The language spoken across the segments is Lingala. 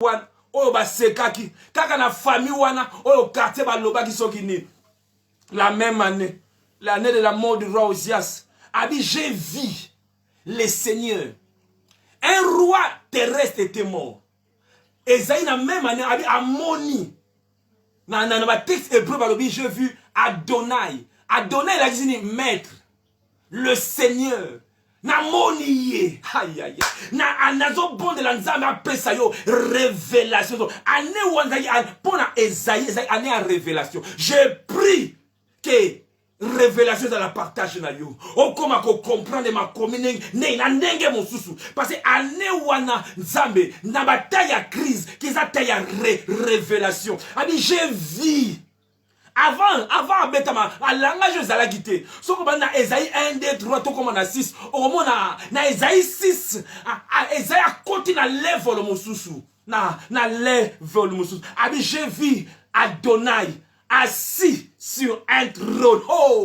wana oyo basekaki kaka na famille wana oyo quartier balobaki soki nini. La même année, l'année de la mort du roi Ozias, abi j'ai vu le Seigneur. Un roi terrestre était mort. Et ça la même année, abi Amoni. Dans le texte hébreu, j'ai vu Adonai. Adonai, il a dit maître, le Seigneur. Na moniye, aïe aïe, na anazo bon de l'anzame appelle ça yo révélation. Ane wanzayi pour na Esaïe, ane en révélation. J'ai pris que révélation dans la partage na yo. O koma ko comprendre ma commune ne na ndenge mosusu parce que ane wana nzambe na bataille à crise qu'ils a taille à révélation. Abi j'ai vu avant betama a langage za la guité so ko na Esaïe 1 2 3 to comme na 6 o mona na Esaïe 6 Esaïe a continue na level mosusu na level mosusu. Abi j'ai vu Adonai assis sur un trône. Oh,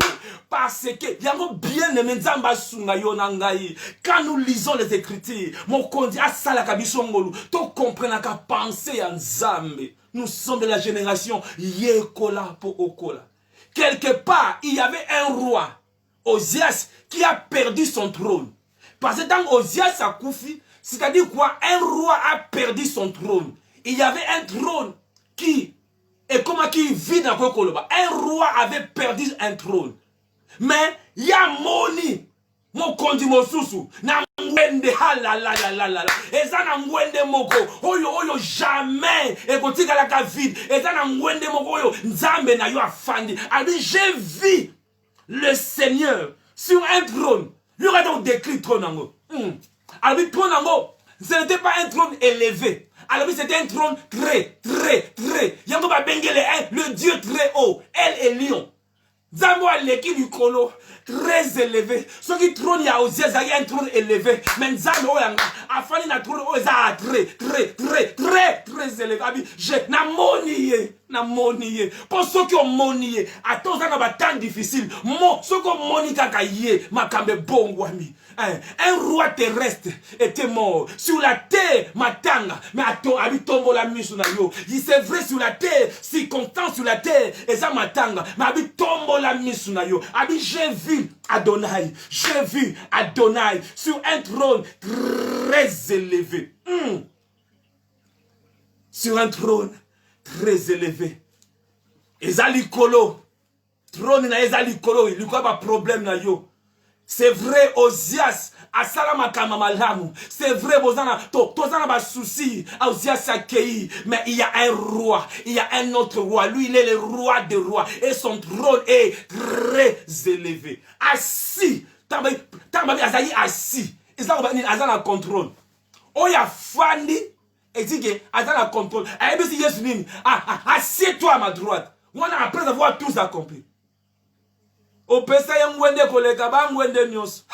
parce que yango bien aimé nzamba sunga yo na ngai. Quand nous lisons les écritures, mon kondi asala kabiso ngolu, to comprendre ka penser en nzambe. Nous sommes de la génération Yekola po Okola. Quelque part, il y avait un roi, Ozias, qui a perdu son trône. Parce que dans Ozias a koufi, c'est-à-dire quoi? Un roi a perdu son trône. Il y avait un trône qui vit dans Kokoloba. Un roi avait perdu un trône. Mais il y a Moni. Mon kondi mosusu na ngwende halalalala eza na ngwende moko oyo jamais ekotika la ka vide eza na ngwende moko oyo nzambe na yo afandi. Abi j'ai vu le Seigneur sur un trône. Lui a donc décrit trône nango. Abi trône nango, ce n'était pas un trône élevé. Alors c'était un trône très yango ba bengele le Dieu très haut, elle est lion. Zambo aleki du kolo très élevé. Ce qui trône ya Ozias, il y a un trône élevé. Mais Zambo a fallu na trône très élevé. J'ai na moniye. Pour ceux qui ont moniye, attends ça na temps difficile. Ceux qui ont moni kaka yé, makambe bongwami. Un roi terrestre était mort. Sur la terre, matanga. Mais attends, abi tombo la misu na yo. C'est vrai sur la terre, circonstance sur la terre, et ça matanga. Mais abi tombo la misu na yo. Abi j'ai vu Adonai sur un trône très élevé. Sur un trône très élevé. Ezali kolo. Trône na ezali kolo. Il y a pas problème na yo. C'est vrai, Ozias, asalama kamamalamu. C'est vrai, tozana ba souci, Ozias akei. Mais il y a un roi, il y a un autre roi. Lui, il est le roi des rois. Et son trône est très élevé. Assis. Tambabi azayi assis. Azana contrôle. Oya fandi. Et dit que Azana contrôle. Assieds-toi à ma droite. Après avoir tous accompli. Opesa ya ngwende koleka ba ngwende nyos.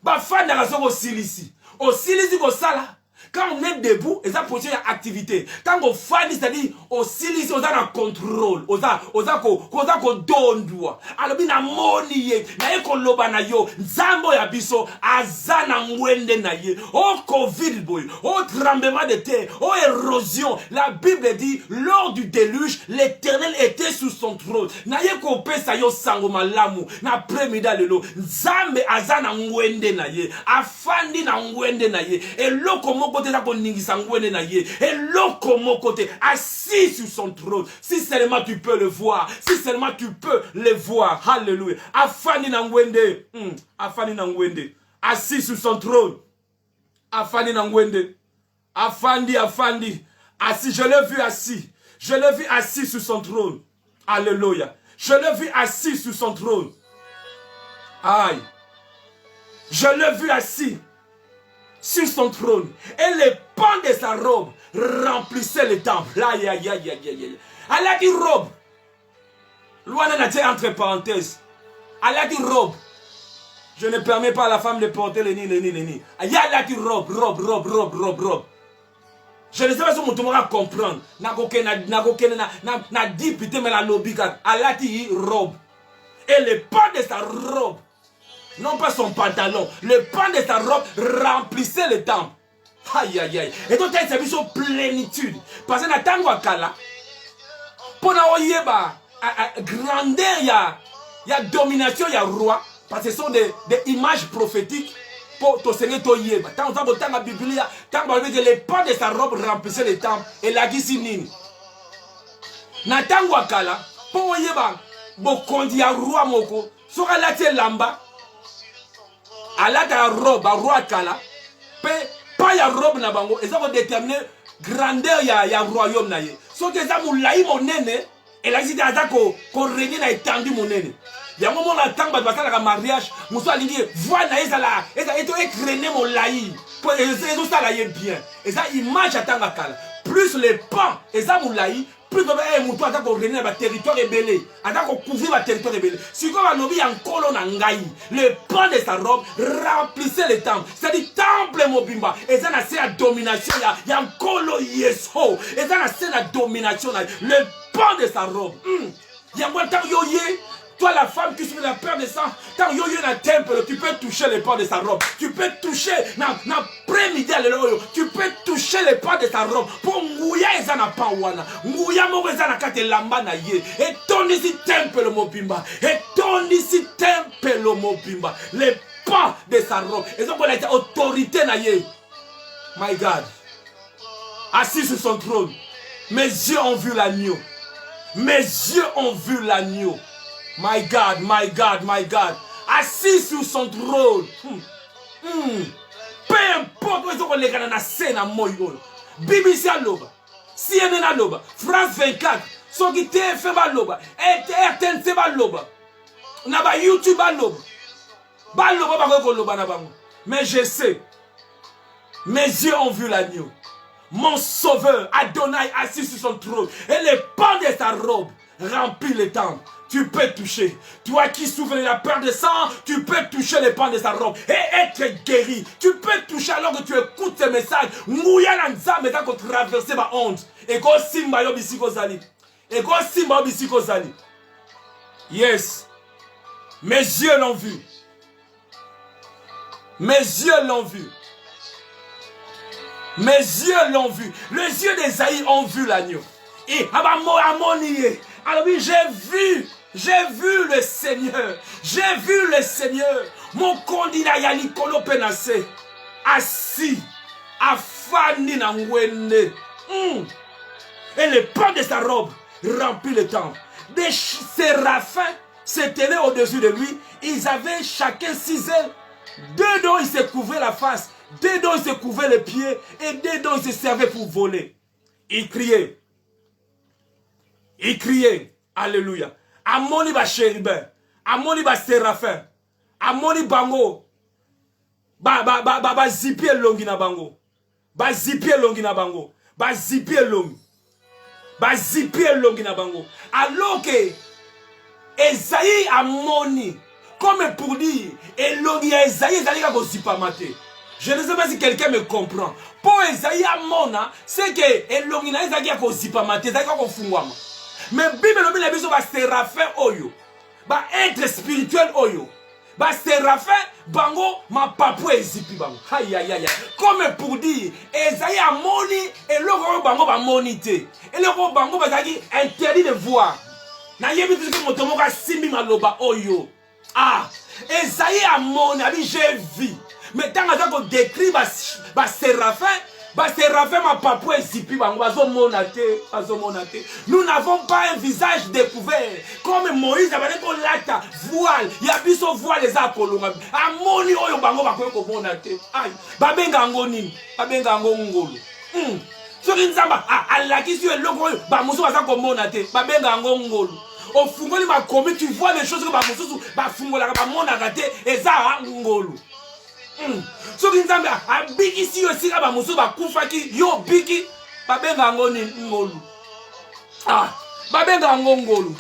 Ba fanda ka soko silisi. O silisi ko sala. Quand on est debout, et ça pose une activité. Quand on fait, c'est-à-dire, au silence, on a un contrôle. On a dondwa. Alors, on a moniye. Na eko loba na yo. Zambo ya biso. Azana ngwende na ye. Oh, Covid, boy. Oh, tremblement de terre. Oh, érosion. La Bible dit, lors du déluge, l'Éternel était sous son trône. Na eko pesa yo sango malamu. Na premida lelo. Zambe azana ngwende na ye. Afandi na ngwende na ye. Et loko moko et l'autre côté assis sur son trône. Si seulement tu peux le voir, si seulement tu peux le voir, alléluia. Afani Nangwende, Afani Nangwende, assis sur son trône. Afani Nangwende, Afandi, assis. Je l'ai vu assis sur son trône. Alléluia. Je l'ai vu assis sur son trône. Aïe. Je l'ai vu assis sur son trône. Et les pans de sa robe remplissaient le temple. Aïe, aïe, aïe, aïe, aïe. Elle a dit robe. Loin n'a dit entre parenthèses. Elle a dit robe. Je ne permets pas à la femme de porter les nids. Elle a dit robe. Je ne sais pas si mon tour va comprendre. Na dit putain mais la lobika. Elle a dit robe. Et les pans de sa robe, non pas son pantalon, le pan de sa robe remplissait le temple. Aïe aïe aïe. Et donc c'est une plénitude. Parce que na tango akala pour na oyeba grandeur ya domination ya roi parce que ce sont des images prophétiques pour to seigneur to yeba. Tant la Bible tant que les pans de sa robe remplissaient les temples et la gisinine. Na tango akala pour oyeba bokondi ya roi moko soka lati lamba alaka robe roi akala pe pas ya robe na bango et ça va déterminer grandeur ya royaume na ye so que ça moulaï monene et la cité aza ko régner na étendu monene ya moment la tanga ba la mariage muso alingi voix na ezala eto écraner moulaï pour eso ça la ye bien et ça image atanga kala plus les pans et ça moulaï plus de muto aza ko régner na territoire rebellé aza ko couvrir ba territoire rebellé si ko ba lobi en kolo na ngai le pan de sa robe remplissait les temples c'est-à-dire temple mobimba et ça na c'est la domination ya kolo yeso et ça na c'est la domination le pan de sa robe ya moi tant yoye toi la femme qui souffre de la peur de sang tant yoye na temple tu peux toucher le pan de sa robe tu peux toucher na après-midi tu peux toucher le pan de sa robe pour ngouya eza na pan wana ngouya moko eza na kate lamba na ye et ton ici temple mobimba et ton ici temple mobimba le pan de sa robe et donc on a été autorité na ye. My God, assis sur son trône, mes yeux ont vu l'agneau. Mes yeux ont vu l'agneau. My God, my God, my God. Assis sur son trône. Peu importe où est-ce qu'on est dans scène à Moïse. BBC à l'oba. CNN à l'oba. France 24. Ce qui TF à l'oba. RTNC à l'oba. Naba YouTube à l'oba. Ba l'oba ba ko l'oba na bango. Mais je sais. Mes yeux ont vu l'agneau. Mon sauveur, Adonai, assis sur son trône. Et les pans de sa robe remplit le temple. Tu peux toucher. Toi qui souffres de la peur de sang, tu peux toucher les pans de sa robe et être guéri. Tu peux toucher alors que tu écoutes ces messages. Mouya lanza mais quand traverser ma honte. Et quand simba yo bisiko zali. Et quand simba yo bisiko zali. Yes. Mes yeux l'ont vu. Mes yeux l'ont vu. Mes yeux l'ont vu. Les yeux d'Esaïe ont vu l'agneau. Et alors oui, j'ai vu le Seigneur. J'ai vu le Seigneur. Mon candidat Yali Kolo Penase. Assis. Afani Nangwene. Et le pan de sa robe remplit le temple. Des séraphins s'éteignaient au-dessus de lui. Ils avaient chacun 6 ailes. 2 dont ils se couvraient la face. 2 dont ils se couvraient les pieds. Et 2 dont ils se servaient pour voler. Ils criaient. Il criait, alléluia. Amoni ba chérubin, amoni ba séraphin, amoni bango, ba zipier longi na bango, ba zipier longi na bango, ba zipier longi, ba zipier longi na bango. Alors que Esaïe amoni, comme pour dire, et longi Esaïe Esaïe ka ko zipamate. Je ne sais pas si quelqu'un me comprend. Pour Esaïe amona, c'est que et longi na Esaïe ka ko zipamate, Esaïe ka ko fungwama. Mais Bible la Bible va séraphin oyo. Ba être spirituel oyo. Ba séraphin bango ma papou ezipi bango. Aïe aïe aïe. Comme pour dire Esaïe a moni et le bango ba monité. Et le bango ba zaki interdit de voir. Na yebi tout que motomo ka simbi maloba oyo. Ah, Esaïe a moni, abi j'ai vu. Mais tant que on décrit ba séraphin ma papou ezipi bango bazo monate. Nous n'avons pas un visage découvert comme Moïse avait ko lata voile ya biso voile les akolonga amoni oyo bango bakoyo ko monate. Aïe babenga ngo nini babenga ngo ngolo soki nzamba alakisi eloko oyo ba musu baza ko monate babenga ngo ngolo ofungoli makomi tu vois les choses que ba musu ba fungola ba monaka te eza ngolo. Soki nzambe abikisi yo sika ba musu bakufaki yo biki babenga ngo ngolu. Ah, babenga ngo ngolu.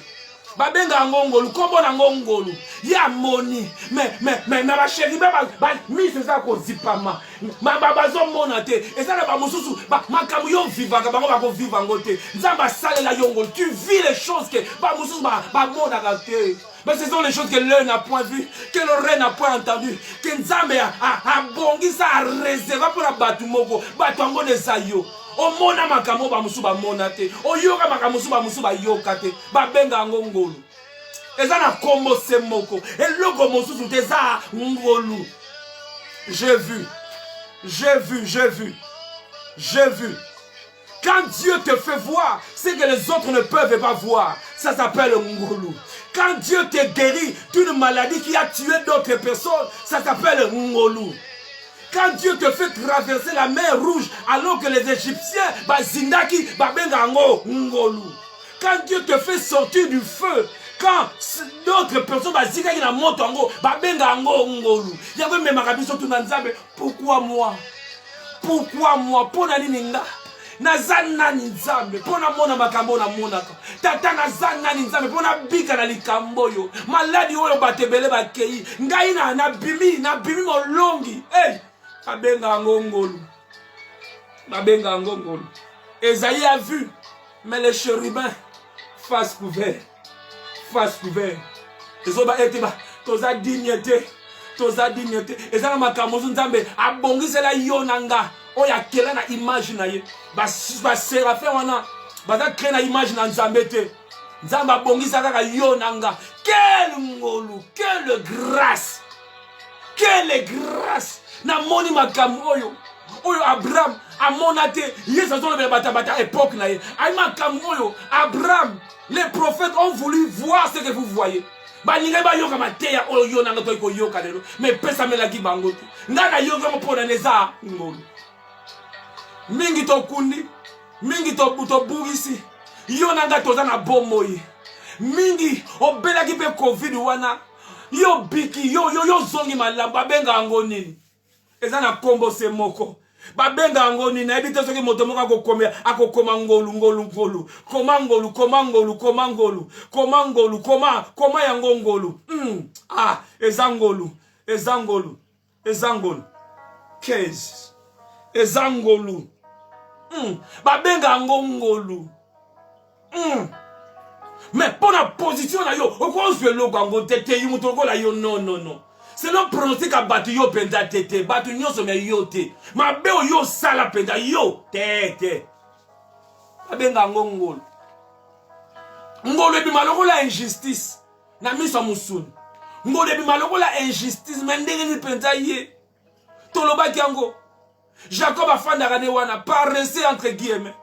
Babenga ngongolu, kombo na ngongolu. Ya moni. Mais na ba chéri ba mi c'est ça ko zipama. Ma babazo monate. Et ça na ba mususu ba makamu yo vivaka bango ba ko vivre ngote. Nzamba sale la yongol. Tu vis les choses que ba mususu ba monaka te. Mais ce sont les choses que l'œil n'a point vu, que l'oreille n'a point entendu, que Nzambe a bongi ça a réservé pour la batumoko, batuango de sayo. O mona makamo ba musu ba monate, o yoka makamusu ba musu ba yokate, ba benga ngongolu. Eza na kombo semoko, et logo mususu teza ngolu. J'ai vu. Quand Dieu te fait voir ce que les autres ne peuvent pas voir, ça s'appelle ngolu. Quand Dieu te guérit d'une maladie qui a tué d'autres personnes, ça s'appelle ngolu. Quand Dieu te fait traverser la mer rouge alors que les Égyptiens, zindaki, bengango ngolu. Quand Dieu te fait sortir du feu, quand d'autres personnes zindaki na motongo, bengango ngolu. Yagwe me makabiso tunanzabe, pourquoi moi? Pourquoi moi? Pona nini nga? Nazana nzambe pona mona makambo na monaka tata nazana nzambe pona bika na likambo yo maladi oyo batebele bakei ngai na bimi molongi babenga ngongolu Esaïe a vu mais les chérubins face couvert ezoba eteba toza dignité ezana makambo nzambe abongisela yo nanga oya kela na image na ye ba séraphin wana baza créer na image na nzambe te nzamba bongisa kaka yo nanga quelle ngolu quelle grâce na moni makambo oyo Abraham amona te yesu azolobela bata époque na ye ay makambo oyo Abraham les prophètes ont voulu voir ce que vous voyez. Baninga ba yoka mateya oyo yo nanga to ko yoka lelo mais pesa melaki bango te ngana yoka mpona neza ngolu mingi to kundi mingi to bugisi yo nanga toza na bomoyi mingi obelaki pe covid wana yo biki yo zongi malamba benga ngo nini eza na kombo se moko babenga ngo nini na ebite soki moto moko akokoma ngolu koma ya ngolu ezangolu case ezangolu babenga ngolu mais pour la position na yo okozwe lo gango tete yimuto ko la yo non c'est non pronostic a batu yo penda tete batu nyonso me yo te mabe yo sala penda yo tete babenga ngolu ebi maloko la injustice na miso musuni ngolu ebi maloko la injustice mais ndenge ni penda ye tolobaki yango Jacob a fait wana paressé entre guillemets.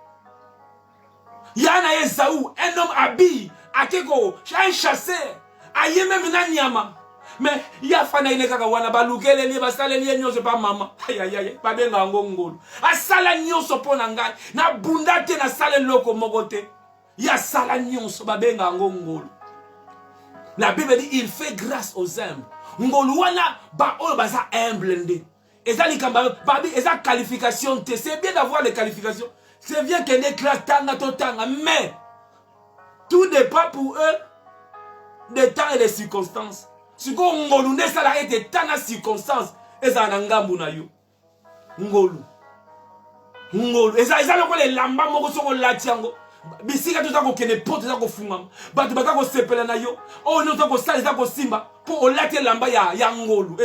Yana Esaou, un homme habillé, akeko, un chasseur, aye même na nyama. Mais ya fana ile kaka wana balukele li basale li nyonso pa mama. Aïe, ba benga ngongolo. Asala nyonso pona ngai, na bundate na sale loko mogote. Ya sala nyonso ba benga ngongolo. La Bible dit il fait grâce aux humbles. Ngolo wana ba oyo baza humble ndé. Et ça, qualification, c'est bien d'avoir les qualifications. C'est bien qu'il y ait des classes, mais tout dépend pour eux des temps et des circonstances. Si on a salarié des temps et des circonstances, et ça n'a pas de ngolu. Et ça, les lamba, bisika tuza ko kene poto za ko funga batu baka ko sepela na yo o no to ko sala za ko simba po olate lamba ya ngolu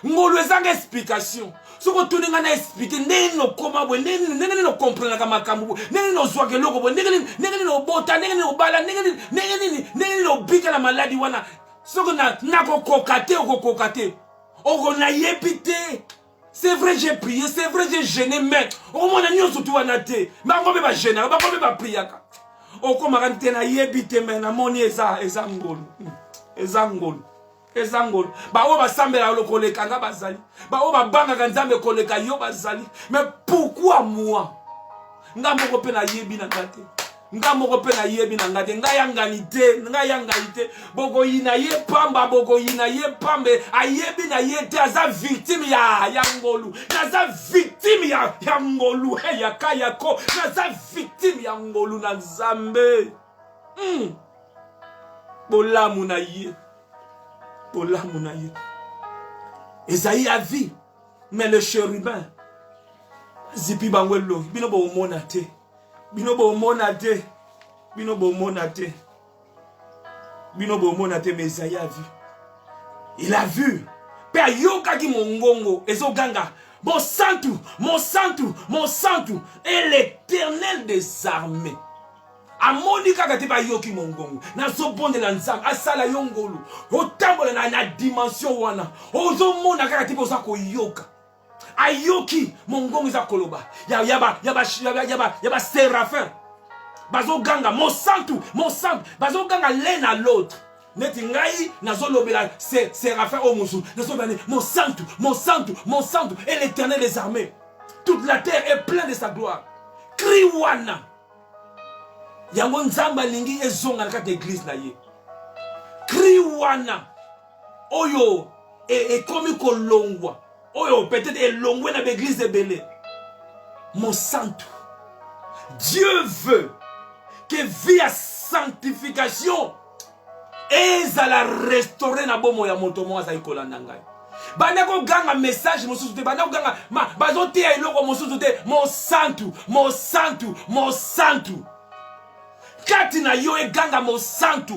ngolu ezanga explication soko tuninga na expliquer neni no koma bo neni no comprendre kama makambu neni no zwa ke loko bo neni no bota neni no bala neni no bika na maladi wana soko na ko kokate o na yepite. C'est vrai, j'ai prié, c'est vrai, j'ai gêné, mais au moins, nous sommes tous en athée. Mais on va gêner, on va prier. On va rentrer dans yébite, mais na moni ezangol. Ba o ba sambela lo koleka nga bazali. Ba o ba banga kanzambe koleka yo bazali. Mais pourquoi moi? Nga moko pe na yebi na ngate. Nga moko pe na yebi na ngate. Nga yanganite. Boko yina ye pamba, boko yina ye pambe. Ayebi na ye te aza victime ya ngolu. Naza victime ya ngolu. Ya kayako. Naza victime ya ngolu na Nzambe. Bolamu na ye. Bolamu na ye. Esaïe a vu. Mais le chérubin. Zipi bangwelo. Bino bo monate. Bino bo monate. Bino bo monate. Bino bo monate. Mais Esaïe a vu. Il a vu. Père yoka ki mongongo. Ezo ganga. Mon santu. Mon santu. Mon santu. Et l'Éternel des armées. Amoni kaka te ba yoki mongongo na so bonde na nzambe asala yongolo otambola na dimension wana ozo mona kaka te boza ko yoka ayoki mongongo za koloba yaba séraphin bazo ganga mon santu bazo ganga l'un à l'autre neti ngai nazo lobela séraphin o musu nazo bane mon santu et l'Éternel des armées toute la terre est pleine de sa gloire cri wana yango nzamba lingi ezonga na kati église na ye cri wana oyo ekomi kolongwa oyo peut-être elongwe na l'église de Belé. Mon santo, Dieu veut que via sanctification ezala restaurer na bomo ya moto mo azali kolanda ngai bana ko ganga message mosusu te bana ko ganga bazote ya eloko mosusu te mon santo Katina yo e ganga mon santu,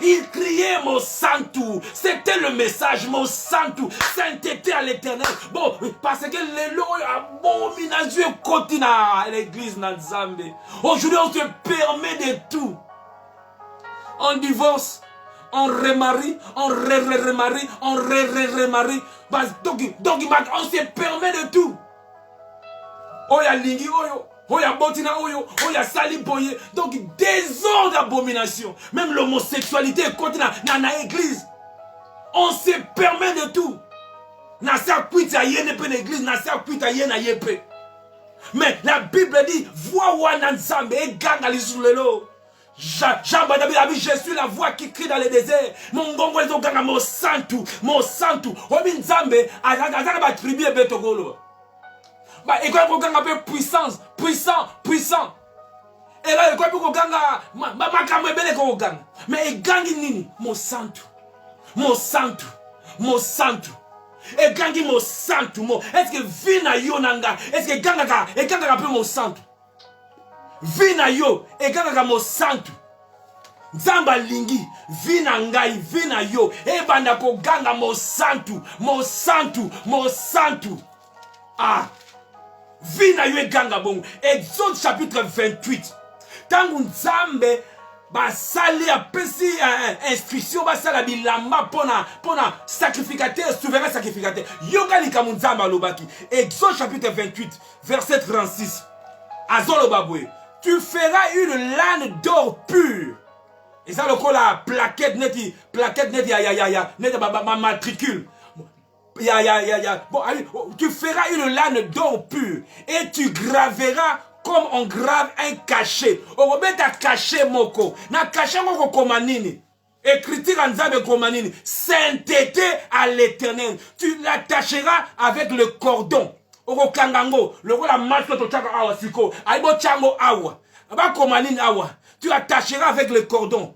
il criait mon santu, c'était le message, mon santu, sainteté à l'Éternel. Bon, parce que les lois abomination continua à l'église Nzambe. Aujourd'hui on se permet de tout. On divorce, on remarie, on remarie, on remarie. Donc on se permet de tout. Oya lingi oyo. Oya botina oyo, oya sali boye. Donc désordre d'abomination. Même l'homosexualité continue dans l'église. On se permet de tout. Na sa kuita yene pe l'église, na sa kuita yene yepe. Mais la Bible dit, voix wana nzambe e ganga li sur le lot. Jean Badabi a dit, je suis la voix qui crie dans le désert. Mon gongo les ganga mon santu. Obi nzambe azaka ba tribu e betogolo. Bah, et quand on a puissance, puissant. Et là, quand on a mais il gagne nini, mon santo. Et gagne mon santo, est-ce que vina yo nanga, est-ce que ganga, et ganga peu mon santo. Vina yo, et ganga mon santo. Zamba lingi, vina ngai, vina yo, et banda ko ganga mon santo. Ah. Vina yue ganga bongo. Exode chapitre 28. Tangu nzambe basali apesi instruction basala bilamba pona sacrificateur souverain sacrificateur. Yoga likamu nzamba lobaki. Exode chapitre 28 verset 36. Azolo babwe. Tu feras une lane d'or pur. Et ça le col la plaquette neti neti ma matricule. Bon, allez, tu feras une lane d'or pur et tu graveras comme on grave un cachet. On va mettre un cachet moko. Na cachet moko komanini. Écriture en nzambe komanini. Sainteté à l'Éternel. Tu l'attacheras avec le cordon. Oko kangango. Le la masse to chaka awa siko. Aibo chango awa. Aba komanini awa. Tu l'attacheras avec le cordon.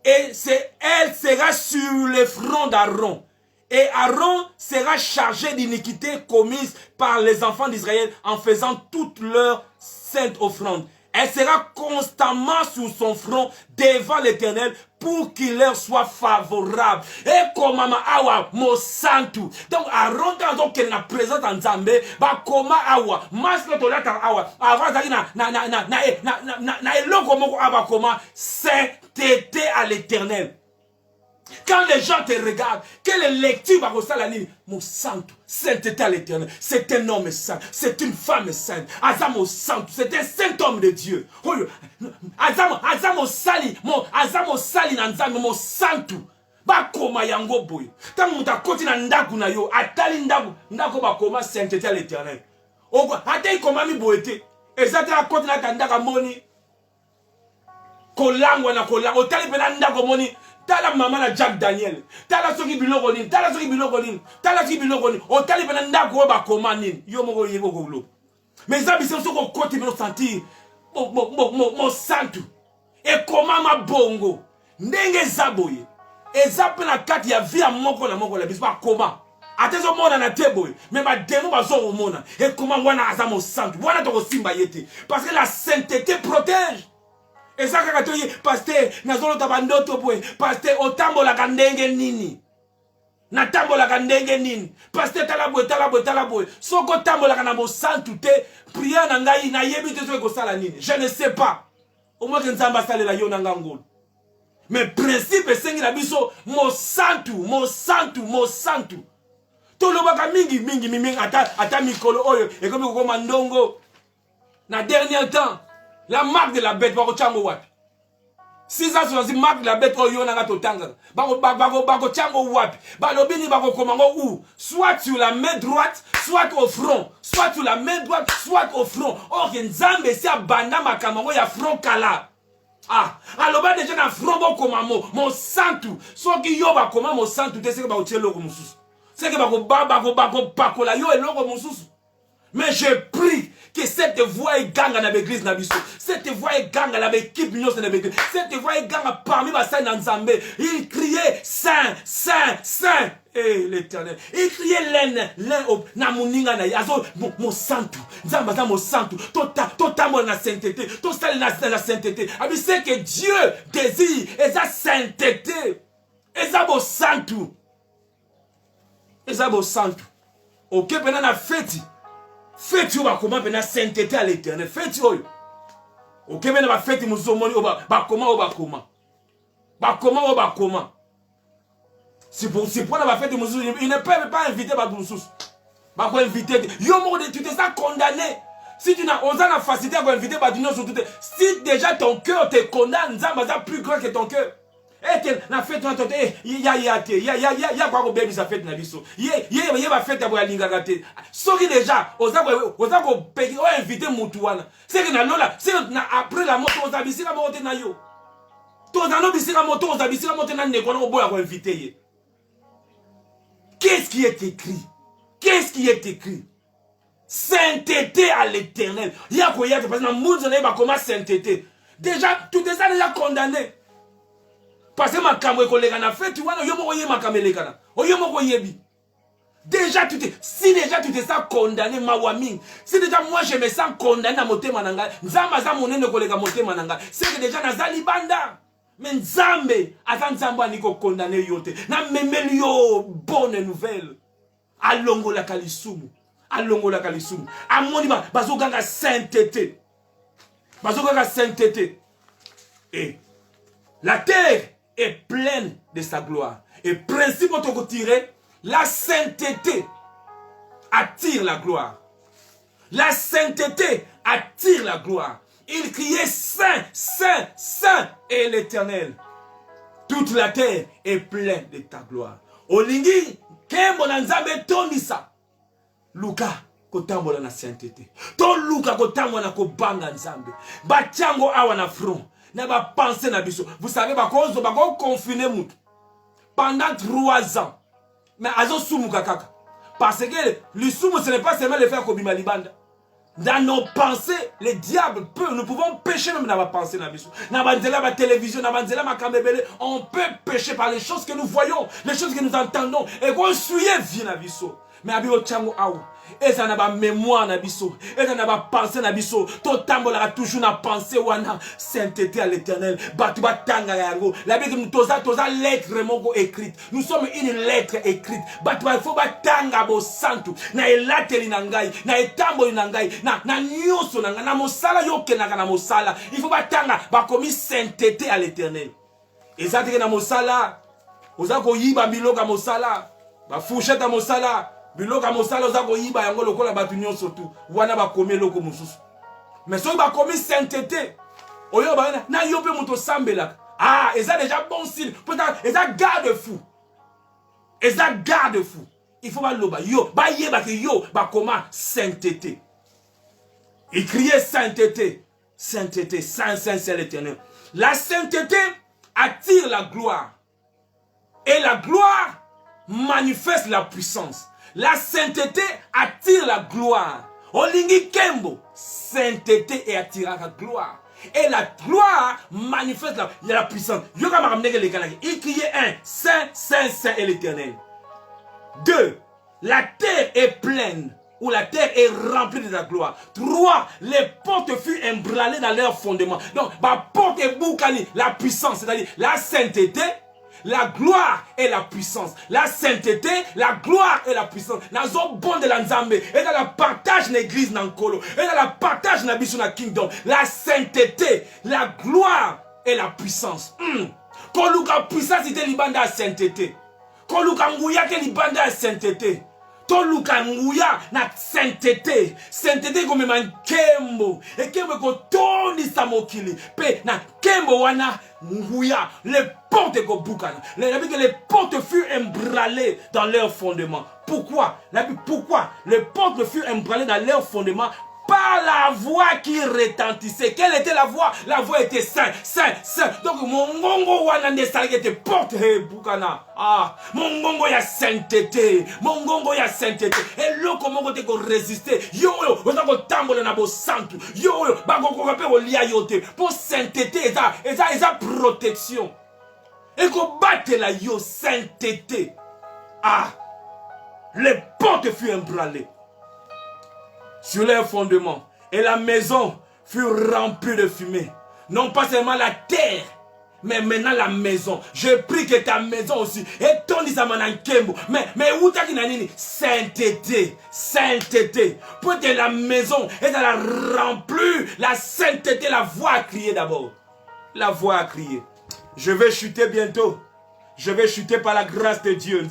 Et elle sera sur le front d'Aaron. Et Aaron sera chargé d'iniquité commise par les enfants d'Israël en faisant toutes leurs saintes offrandes. Elle sera constamment sur son front devant l'Éternel pour qu'il leur soit favorable. Et comme awa mo santu. Donc Aaron quand il na présente en Zambé, ba koma awa, masque to lata awa, avant zali na eloko moko aba koma sainteté à l'Éternel. Quand les gens te regardent, quelle lecture va ressentir la ligne? Mon santo, sainteté à l'Éternel. C'est un homme saint, c'est une femme sainte. Azamo santo, c'est un saint homme de Dieu. Azamo sali nanzamo mon santo. Ba koma yango boy. Tant muta koti na ndaku na yo, atali ndaku ba koma sainteté à l'Éternel. Ogo, atay koma mi boete. Ezate la koti na tandaka moni. Kolangwa na kolangwa, otali pena ndako moni. Tala maman na Jack Daniel. Tala soki biloko nini. Tala soki biloko nini. O tali pena ndako ba koma nini. Yo moko yego golo. Mais ça bise soko kote me sentir mon santo. Et Et comment ma bongo? Ndenge zaboye. Et zappe na kati ya via moko na moko la bispa comment? Atezo mona na teboye. Mais ma démon bazo au mona. Et comment wana azamo santu? Wana toko simba yete. Parce que la sainteté protège. Et ça kakatoye pasteur nazolo tabandoto boye. Pasteur otambola kandenge nini? Na tambola kandenge nini? Pasteur talaboye. Soko tambola kanamo santu te. Prière na ngai na yebi te so ko sala nini? Je ne sais pas. Au moins que nzamba sale la yo na ngangolo. Mais principe sengi na biso mo santu. Tolobaka mingi ata mikolo oyo et comme ko mandongo. Na dernier temps, la marque de la bête bako chango wapi. Si ça c'est marque de la bête oyo na to tanga. Bako chango wapi. Balobini bako komango ou soit sur la main droite, soit au front, soit sur la main droite, soit au front. Or nzambe si abanda makamango ya front kala. Ah, alors bah déjà na front bon comme mon santu. So ki yo ba comment mon santu te c'est que ba otie loko mususu. C'est que bako pakola yo et loko mususu. Mais je prie que cette voix est ganga dans l'église nabiso. Cette voix est ganga dans l'équipe union de l'église. Cette voix est ganga parmi ma saint Nzambe. Il criait saint, saint, saint. Eh l'Éternel. Il criait l'un au namuninga na yazo mon santu. Nzamba za mon santu. Tota mo na sainteté. Tout ça na sainteté. Abi c'est que Dieu désire et sa sainteté. Et ça mon santu. Et ça mon santu. OK pendant la fête. Faites yo comment pena sainteté à l'Éternel. Faites yo. OK pena ba fête muzomoni ba comment. C'est pour la fête muzomoni, il ne peut pas inviter ba mususu. Ba ko inviter. Yo mo de tu te sens condamné. Si tu n'as osé la facilité à inviter ba dunyo sur tout. Si déjà ton cœur te condamne, Nzamba za plus grand que ton cœur. Et na fête na tote ya kwa ko baby sa fête na biso ye ba fête ya linga gate soki déjà oza ko peki o inviter mutu wana c'est que na lola c'est na après la moto oza bisika moto na yo to za no bisika moto oza bisika moto na neko na boya ko inviter ye. Qu'est-ce qui est écrit? Sainteté à l'Éternel. Ya ko ya parce que na monde na ba comment sainteté déjà tout est déjà condamné. Parce que ma camé collègue na fait tu vois yo moko ye ma camé lekana yo moko yebi déjà si déjà tu te sens condamné mawaming si déjà moi je me sens condamné na motema nanga nzamba za monene koleka motema nanga c'est que déjà nazali banda mais nzambe ata nzamba niko condamné yote na memeli yo bonne nouvelle alongola kalisumu amoni bazoganga sainteté et la terre est pleine de sa gloire. Et principe auto tirer, la sainteté attire la gloire. La sainteté attire la gloire. Il criait saint, saint, saint est l'Éternel. Toute la terre est pleine de ta gloire. Olingi kembo na nzambe tondisa. Luka kotambola na sainteté. To luka kotambola na kobanga nzambe. Batiango awa na front. Na ba penser na biso. Vous savez ba confiner mutu pendant 3 ans. Mais azo sumu kaka. Parce que le sumu ce n'est pas seulement le faire kobima libanda. Dans nos pensées, le diable peut, nous pouvons pécher même dans ma pensée na biso. Na banzela ba télévision, na banzela ma kamebele, on peut pécher par les choses que nous voyons, les choses que nous entendons et qu'on suit vie na biso. Mais abi ochango aou. Et ça n'a pas mémoire na biso. Et ça n'a pas pensé na biso. To tambola toujours na pensée wana. Sainteté à l'Éternel. Batuba tanga yango. La Bible nous toza lettre moko écrite. Nous sommes une lettre écrite. Batuba il faut batanga bo santu. Na elateli nangai, na etambo nangai, na nyoso nanga, na mosala yoke na mosala. Il faut batanga ba commis sainteté à l'Éternel. Et ça te na mosala. Oza ko yiba biloka mosala. Ba fourchette à mosala. Biloka mosala oza ko yiba yango lokola batu nyonso tu wana ba komi loko mususu mais so ba komi sainteté oyo ba na yo pe muto sambela ah eza déjà bon signe peut-être eza garde-fou il faut ba loba yo ba yeba ke yo ba koma sainteté il criait sainteté saint c'est l'Éternel. La sainteté attire la gloire et la gloire manifeste la puissance. La sainteté attire la gloire. Olingi kembo, sainteté et attira la gloire. Et la gloire manifeste la puissance. Il criait un, Saint, Saint, Saint est l'Éternel. 2. La terre est pleine, ou la terre est remplie de la gloire. 3. Les portes furent ébranlées dans leur fondement. Donc, la porte est boucani, la puissance, c'est-à-dire la sainteté, la gloire et la puissance. La sainteté, la gloire et la puissance. Nazo bon de la nzambe. Et dans la partage de l'église nankolo. Et dans la partage de la mission na kingdom. La sainteté, la gloire et la puissance. Koluka puissance ite libanda sainteté. Koluka nguya ke libanda sainteté. Toluka nguya na sainteté. Sainteté comme man kembo. Et kembo ko toni samokili. Pe na kembo wana nguya. Les portes ko bukana. Les portes furent ébranlées dans leur fondement. Pourquoi? Pourquoi les portes furent ébranlées dans leur fondement? Par la voix qui retentissait. Quelle était la voix? La voix était saint, saint, saint. Donc mon gongo wana nesali était porte bukana. Ah, mon gongo ya sainteté. Mon gongo ya sainteté. Et là comment on te résister? Yo yo, on a tambola na bo santu. Yo yo, ba go ko pe lia yote. Pour sainteté eza protection. Et qu'on batte la yo sainteté. Ah, les portes furent ébranlées sur leur fondement, et la maison fut remplie de fumée. Non pas seulement la terre, mais maintenant la maison. Je prie que ta maison aussi. Et ton isamankembo. Mais où t'as dit sainteté, sainteté. Pour que la maison est dans la remplie, la sainteté, la voix a crié d'abord. La voix a crié. Je vais chuter bientôt. Je vais chuter par la grâce de Dieu.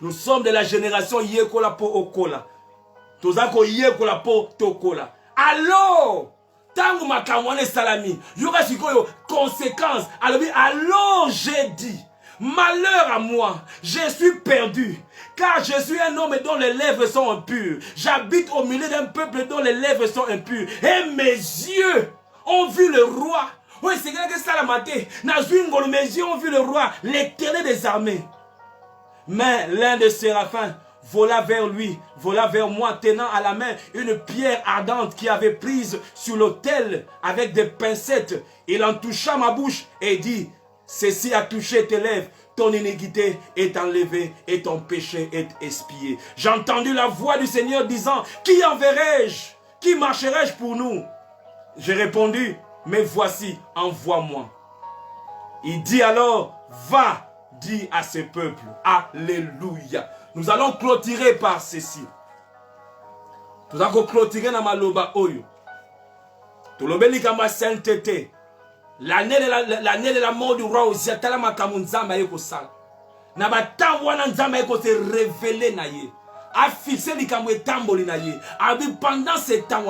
Nous sommes de la génération Yekola po Okola. Tozako Yekola po Tokola. Alors, tangu makamwane salami, yoga sikoyo conséquence. Alors j'ai dit, malheur à moi, je suis perdu, car je suis un homme dont les lèvres sont impures. J'habite au milieu d'un peuple dont les lèvres sont impures. Et mes yeux ont vu le roi. Oui, c'est que ça la maté. Mes yeux ont vu le roi, l'Éternel des armées. Mais l'un des séraphins vola vers lui, vola vers moi, tenant à la main une pierre ardente qui avait prise sur l'autel avec des pincettes. Il en toucha ma bouche et dit, ceci a touché tes lèvres, ton iniquité est enlevée et ton péché est expié. J'ai entendu la voix du Seigneur disant, qui enverrai-je? Qui marcherai-je pour nous? J'ai répondu, mais voici, envoie-moi. Il dit alors, va, dis à ce peuple, alléluia. Nous allons clôturer par ceci. Nous allons clôturer dans maloba oyo. Tolobeli kama sainteté. L'année de la mort du roi Uzziah, tala makamu nzamba yeko sala. Na batambo wana nzamba yeko se révéler na ye. A fixé les camouets tamboli na ye. Pendant ce temps,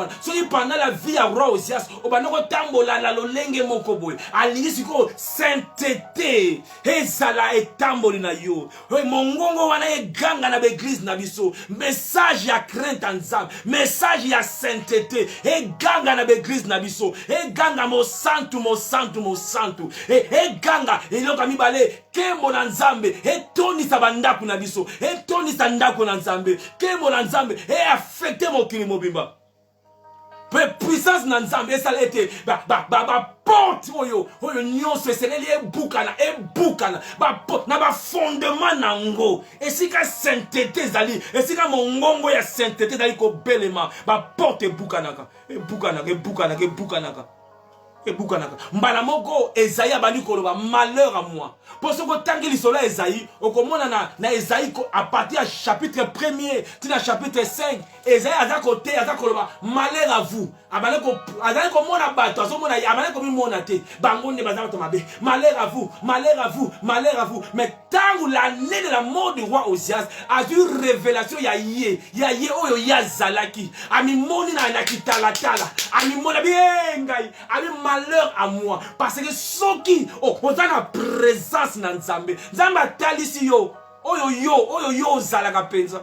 pendant la vie à roi Uzziah, obanoko tambola la lolenge mokoboy. Alingisiko sainteté. Ezala et tamboli na yo. Mongongo wana e ganga na l'église na biso. Message ya crainte nzambe. Message ya sainteté. E ganga na l'église na biso. E ganga mo santu mo santu mo santu. E ganga eloka mibale kembo na nzambe. E toni sabandaku na biso. E toni sandaku na nzambe. Que mon ensemble est affecté mon kili mobimba. Puissance na nzambe ça été porte oyo nyonso eseleli ebukana na ba fondement nango esika sainteté ezali esika mongongo ya sainteté ezali kobelema porte ebukanaka mbala moko Esaïe abandi koloba malheur à moi. Pour ce que tangi lisola Esaïe, okomona na Esaïe à partir du chapitre 1er, tina chapitre 5, Esaïe azakote azakoloba malheur à vous. Abale ko azali ko mona bato azomona abale ko mona te. Bangonde bazato mabe. Malheur à vous, malheur à vous, malheur à vous. Mais tangu l'année de la mort du roi Ozias a eu révélation ya ye oyo ya zalaki. Ami moni na kitala tala. Ami mona biengai. Ami malheur à moi parce que ceux qui ont la présence dans Nzambe Nzamba talisi yo oyo zalaka penza.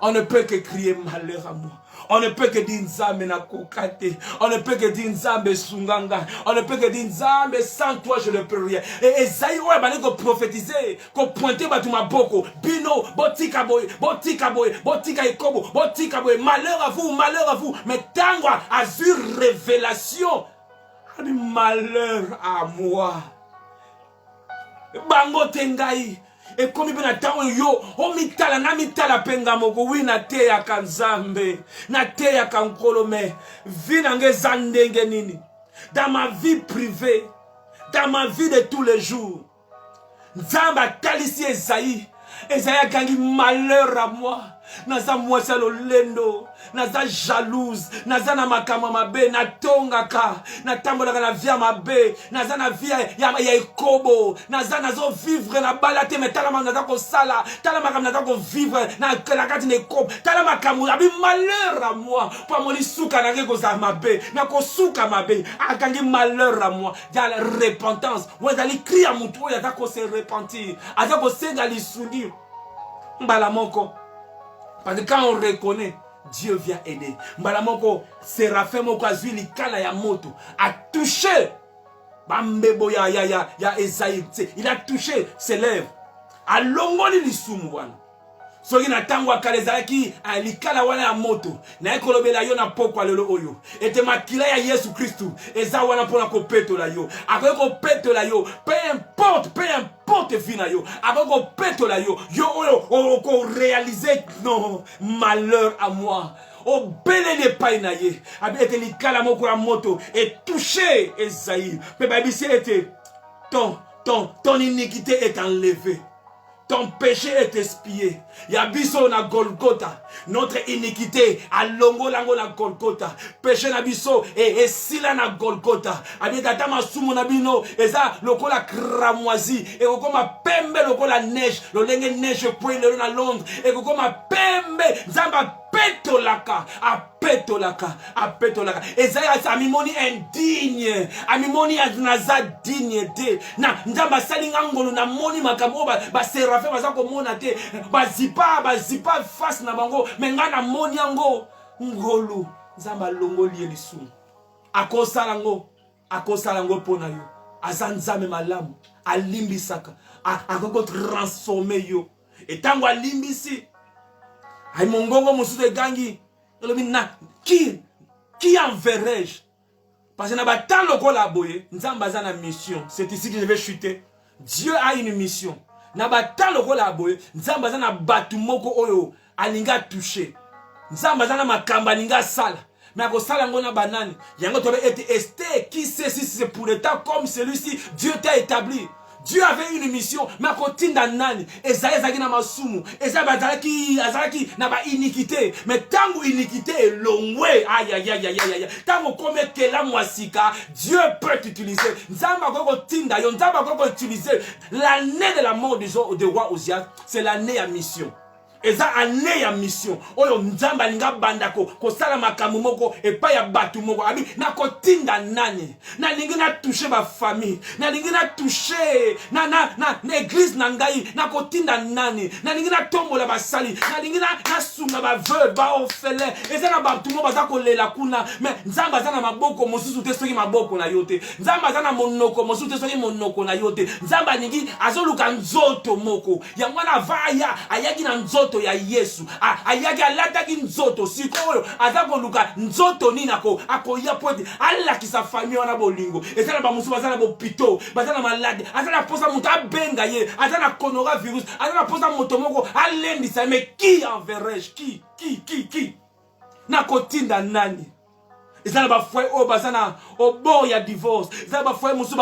On ne peut que crier malheur à moi. On ne peut que dire Nzambe na kokate. On ne peut que dire Nzambe sunganga. On ne peut que dire Nzambe sans toi je ne peux rien. Et Esaïe ouais bani ko prophétiser, ko pointer batu maboko. Bino botika boy, botika ikobo, botika boy. Malheur à vous. Mais tango a vu révélation. Malheur à moi. Bango tengai. Et comme il y a yo, o mitala na mitala penga moko wi na te ya kanzambe, na te ya kankolome, vinange zandenge nini. Dans ma vie privée, dans ma vie de tous les jours, Nzamba talisi Esaïe a gagné malheur à moi. Naza mwasa lolendo, naza jalouse, naza na makama mabe, na tongaka, na tambolaka na via mabe, naza na via ya ekobo, nazo vivre na balate, mais talama naza ko sala, talama kam naza ko vivre na kati na ekobo, talama kamu, abi malheur à moi, pour moni souka na ke ko za mabe, na ko souka mabe, a gagné malheur à moi, ya la repentance, ouais dali cri à mutu, ya ta ko se repentir, a ta ko senga li suni, mbala moko. Parce que quand on reconnaît, Dieu vient aider. Mbalamoko, Séraphin moko azui likala ya moto, a touché Bambebo ya Esaïe. Il a touché ses lèvres. A longoli lisumu wana. Soki na tango akalezaki alikala wana ya moto. Na ekolobela yo na pokwa lelo oyo. Ete makila ya Yesu Kristu. Eza wana pona ko petola yo. Ako ko petola yo. Peu importe vina yo. Ako ko petola yo. Yo oyo ko réaliser non malheur à moi. O bele ne painaye. Abi ete likala moko ya moto et touché Esaïe. Pe babisi ete ton iniquité est enlevée. Ton péché est expié. Yabiso na Golgotha. Notre iniquité a longo lango na Golgotha. Péché na biso et sila na Golgotha. Abitata masumu na bino eza lokola cramoisi et kokoma pembe lokola neige. Lolenge neige poile na Londres et kokoma pembe nzamba petolaka apetolaka Esaïe amimoni indigne amimoni naza dignité na nzamba salinga ngolo na moni makambo ba Séraphin baza komona te bazipa face na bango menga na moni yango ngolo nzamba longoli elisu akosala ngo pona yo azanzame malamu alimbisaka akoko transformer yo etango alimbisi ay mongongo musude gangi na qui enverrai-je? Parce que na batan lokola boye nzamba za na mission. C'est ici que je vais chuter. Dieu a une mission. Na batan lokola boye nzamba za na batu moko oyo alinga toucher. Nzamba za na makamba alinga sala. Mais ako sala ngona banani. Yango tobe ete Esther qui sait si c'est pour l'état comme celui-ci Dieu t'a établi. Dieu avait une mission, mais à côté d'Anani, Esaïe zaki na masumu, Esaïe azaki na ba iniquité, mais tant que iniquité est longwe, aïe, tant que comme kela mwasika, Dieu peut t'utiliser. Nzamba koko tinda, yon nzamba koko utiliser. L'année de la mort du roi Ozias, c'est l'année à mission. Eza année ya mission oyo nzamba linga bandako ko sala makambo moko et pas ya batu moko abi na ko tinda nani na lingi na toucher ba famille na lingi na toucher na église na ngai na ko tinda nani na lingi na tombola ba sali na lingi na sunga ba veuve ba orphelin eza na batu moko baza ko lela kuna mais nzamba za na maboko mosusu te soki maboko na yote nzamba za na monoko mosusu te soki monoko na yote nzamba ningi azoluka nzoto moko ya mwana vaya ayaki na nzoto ya Yesu ayaki alataki nzoto sikoyo azako luka nzoto ninako akoya pote alla kisa famille wana bolingo ezana ba musu bazana bo pito bazana malade azana posa mutu abenga ye azana konora virus azana posa moto moko alendisa mais qui enverrai-je qui na kotinda nani ezana ba foi o bazana o bon ya divorce ezana ba foi musu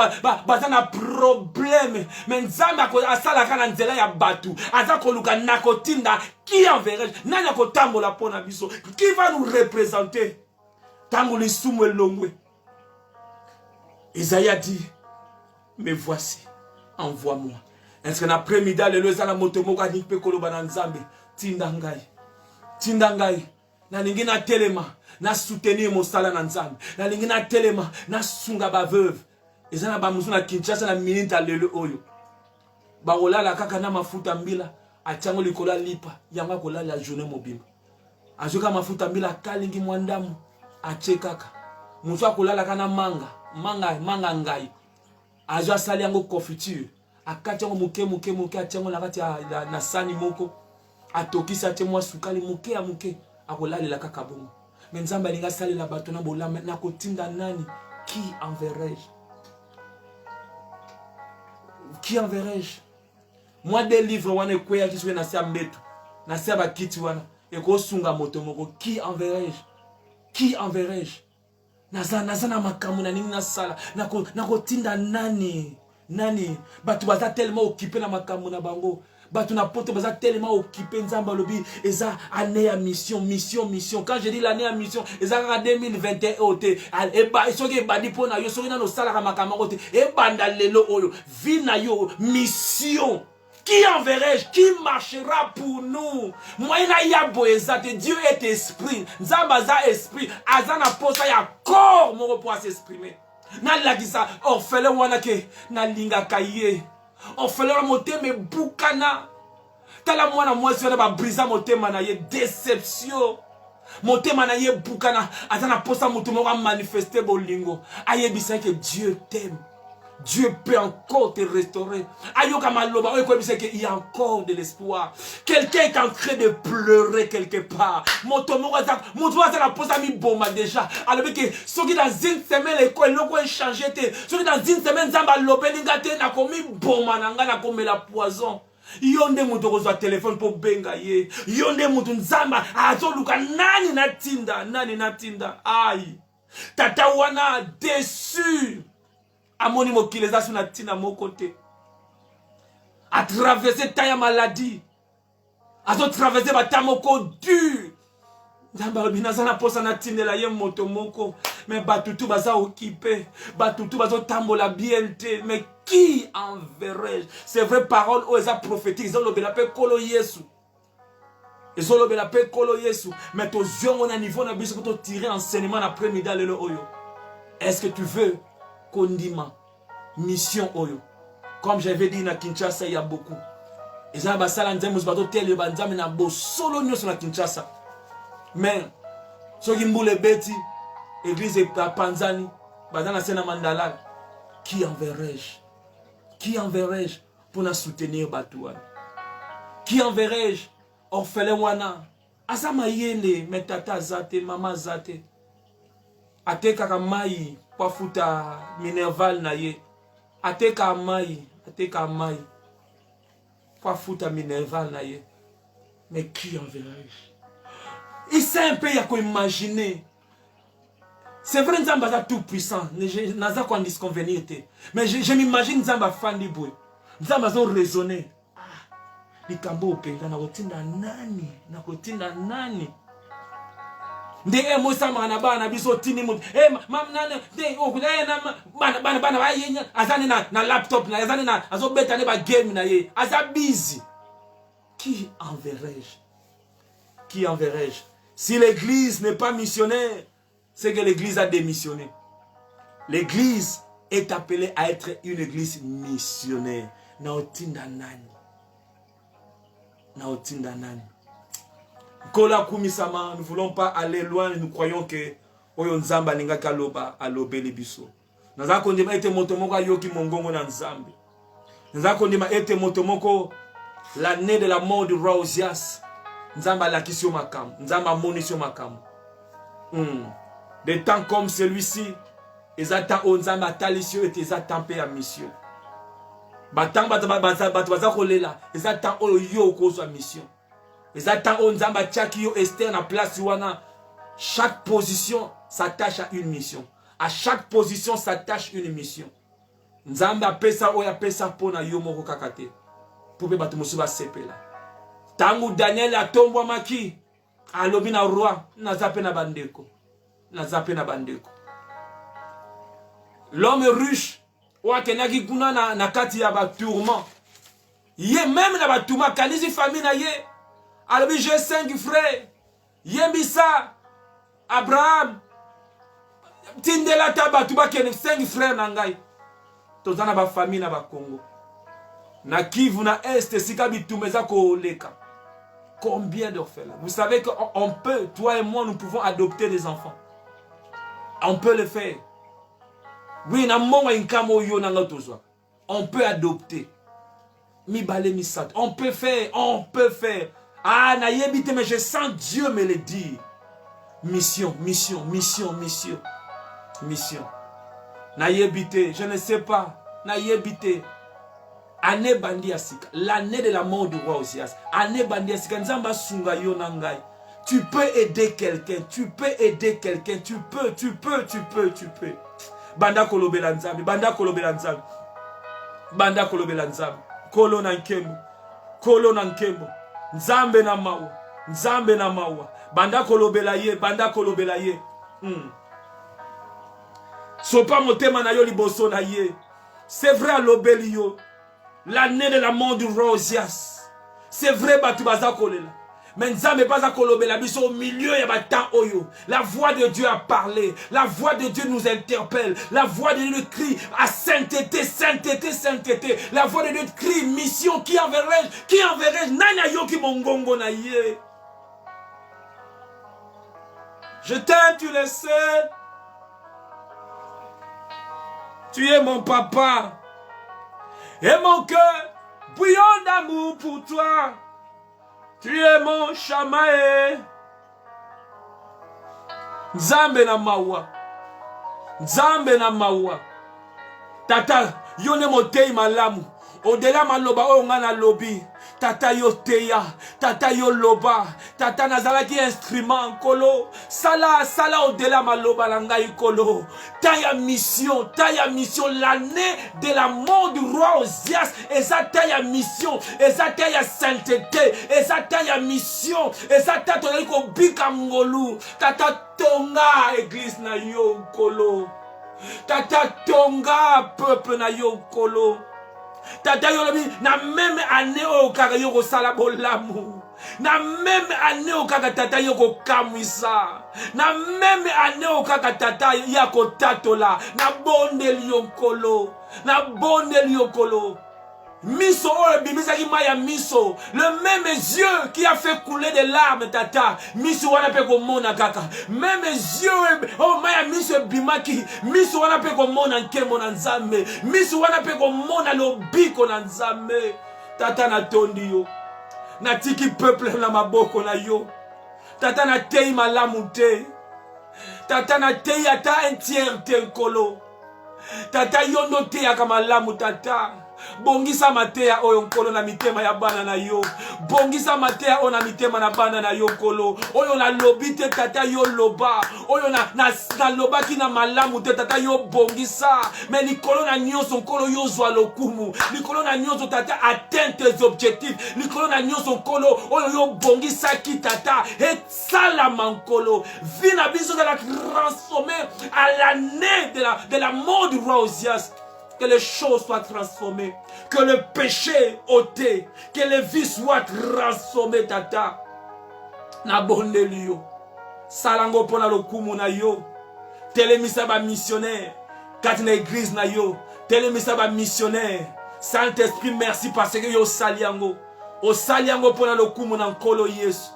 bazana problème mais nzamba ko asala kana nzela ya batu azako luka nakotinda qui enverrai-je nani akotambola pona biso qui va nous représenter tango lisumu elongwe Isaïe a dit mais voici envoie-moi est-ce que après-midi le ezana moto moko ani pe koloba na nzambe tinda ngai na ningi na telema na soutenir mosala na nzambe na lingi na telema na sunga ba veuve ezana ba musu na Kinshasa na minute lelo oyo ba olala kaka na mafuta mbila achango likola lipa yanga kolala journée mobimba azoka mafuta mbila kalingi mwandamu achekaka mutu akolala kana manga ngai azo asali yango confiture akati yango muke atiango na kati na sani moko atokisa atie mwa sukali muke akolalela kaka bongo mais Nzambe alinga salela bato na bolama na kotinda nani qui enverrai-je moi des livres wana ekweya kiswe na sia mbeto na sia bakiti wana ekosunga moto moko qui enverrai-je naza na makambo na nini nasala nakotinda nani bato baza tellement occupé na makambo na bango bato na poto baza tellement occupé Nzamba lobi eza année ya mission quand je dis l'année ya mission eza kaka 2021 ote soki ebandi mpo na yo soki nano osalaka makambo yango te ebanda lelo oyo vi na yo mission. Qui enverrai-je? Qui marchera pour nous? Moi, il y a boezate. Dieu est esprit. Nzamba za esprit. Azana posa ya corps mon pour s'exprimer. Na lagisa orfele wana ke na linga kaye. Orfele wana moteme bukana. Tala mwana mwasi wana ba brisa motema na ye déception. Motema na ye bukana. Azana posa mutu mo manifester bolingo. Ayebisa que Dieu t'aime. Dieu peut encore te restaurer. Il y a encore de l'espoir. Quelqu'un est en train de pleurer quelque part. Mon tomo la pose à mi bomba déjà. Alors que ceux qui dans une semaine l'école l'ont changé. Ceux qui dans une semaine zamba l'obéningate n'a commis bomba n'a commis la poison. Yonde mutu kozwa téléphone pour benga ye. Yonde mutu nzamba azoluka nani natinda. Aïe. Tata wana déçu. Amoni mokileza suna tina mokote. A traversé ta maladie. A traversé ba tamoko dur. Nzamba binasa na posa na tinela ye moto moko. Mais batutu baza occupé. Batutu bazo tambola BNT. Mais qui enverrai-je? C'est vrai parole o eza prophétique. Ils ont le paix kolo Yesu. Ils ont le paix kolo Yesu. Mais to zion na niveau na biso pour tirer enseignement après-midi lelo oyo. Est-ce que tu veux Kondima, mission oyo. Comme j'avais dit na Kinshasa, il y a beaucoup. Et ça va ça l'anzem musbato tele banzam na bo solo nyo sur la Kinshasa. Mais ceux qui mboule beti, église et Panzani, badana sena mandala, qui enverrai-je? Qui enverrai-je pour nous soutenir batouan? Qui enverrai-je? Orphelin wana. Asama yele metata zate mama zate. Ateka kamai Pafuta minerval na ye. Ateka mai. Pafuta minerval na ye. Mais qui enverrai-je? Il sait un peu à quoi imaginer. C'est vrai Nzamba est tout puissant. Naza quoi disconvenir. Mais je m'imagine Nzamba fan du boy. Nzamba zo raisonner. Ni kambo openga na kotinda nani. Ndenge mosa mana bana biso tini mut mam nana de okudaye na bana ba yenya azani na laptop na azani na azobeta ne ba game na ye aza busy. Qui enverrai-je? Si l'église n'est pas missionnaire, c'est que l'église a démissionné. L'église est appelée à être une église missionnaire. Naotinda nani. Kola kumisama, nous ne voulons pas aller loin, nous croyons que Oyo Nzamba ninga kaloba alobe libiso. Naza kondima ete motomoko yoki mongongo na Nzambe. Naza kondima ete motomoko l'année de la mort du roi Osias. Nzamba lakisio makam, Nzamba monisio makam. Des temps comme celui-ci, ezata Nzamba talisio et ezata paix à mission. Batang baza kolela, ezata yo kozwa mission. Ezata Nzamba tchaki yo Esther na place wana. Chaque position s'attache à une mission. À chaque position s'attache une mission. Nzamba pesa oya pesa pona yo moko kakate. Poube batu musuba sepela. Tangu Daniel atombwa maki. Alobi na roi. Nazape na bandeko. L'homme riche. Wakenaki kuna na kati ya ba tourment. Ye même na ba tourment. Kanisi famille na ye. Alobi j'ai 5 frères. Yembisa. Abraham. Tindela taba tuba kene 5 frères nangai. Tozana ba famille na ba Congo. Na Kivu na Est sika bitumeza ko leka. Combien d'orphelins? Vous savez qu'on peut, toi et moi, nous pouvons adopter des enfants. On peut le faire. Oui, on peut adopter. On peut faire, on peut faire. Ah, naïebite, mais je sens Dieu me le dire. Mission, mission, mission, mission. Mission. Naïebite, je ne sais pas. Naïebite. Année bandiasika. L'année de la mort du roi Osias. Année bandiasika. Nzamba sunga yo nangai. Tu peux aider quelqu'un. Tu peux aider quelqu'un. Tu peux. Banda kolobela nzambe. Banda kolobela nzambe. Banda kolobela nzambe. Kolo nankemo. Kolo nankemo. Nzambe na mawa. Nzambe na mawa. Banda kolobela ye. Banda kolobela ye. Sopa motema na yo liboso na ye. C'est vrai à l'obélio. L'année de la mort du roi Osias. C'est vrai batubaza kolela. Mais Nzambe pas à kolobela biso au milieu ya batan oyo. La voix de Dieu a parlé. La voix de Dieu nous interpelle. La voix de Dieu crie à sainteté, sainteté, sainteté. La voix de Dieu crie mission. Qui enverrai-je? Qui enverrai-je? Nana yo ki mongongo na ye. Je t'aime, tu le sais. Tu es mon papa. Et mon cœur bouillon d'amour pour toi. Tu es mon chamae. Nzambe na mawa. Nzambe na mawa. Tata, yone motei malamu. Au-delà maloba o ngana lobi. Tata yo teya, tata yo loba, tata nazala ki instrument kolo, sala au-delà maloba langai kolo, taya mission, l'année de la mort du roi Osias, et ça taya mission, et ça taya sainteté, et ça taya mission, et ça taya ko bika ngolu, tata tonga église na yo kolo, tata tonga peuple na yo kolo. Tata yolobi na même année au kaka yoko sala bolamu. Na même année au kaka tata yoko kamwisa. Na même année au kaka tata yako tatola. Na bonde liyokolo. Na bonde liyokolo. Miso oh bibisaki maya miso. Le même Dieu qui a fait couler des larmes tata. Miso wana pe ko mona kaka. Même Dieu oh maya miso bimaki. Miso wana pe ko mona nkemo na nzambe. Miso wana pe ko mona lobiko na nzambe. Tata na tondi yo. Na tiki peuple na maboko na yo. Tata na tei malamu te. Tata na tei ata entièreté nkolo. Tata yondo te ya kamalamu tata. Bongisa matea oyo nkolo na mitema ya bana na yo. Bongisa matea oyo na mitema na bana na yo nkolo. Oyo na lobite tata yo loba. Oyo na loba ki na malamu te tata yo bongisa. Mais likolo na nyonso nkolo yo zwa lokumu. Likolo na nyonso tata atteint tes objectifs. Likolo na nyonso nkolo oyo yo bongisa ki tata. Et salama nkolo. Vina biso de la transformer à l'année de la mort du roi Osias. Que les choses soient transformées. Que le péché ôté. Que les vies soient transformées, tata. Na bonde liyo. Salango pona lokumu na yo. Telemisa ba missionnaire. Kati na église na yo. Telemisa ba missionnaire. Saint-Esprit, merci parce que yo saliango. O saliango pona lokumu na nkolo Yesu.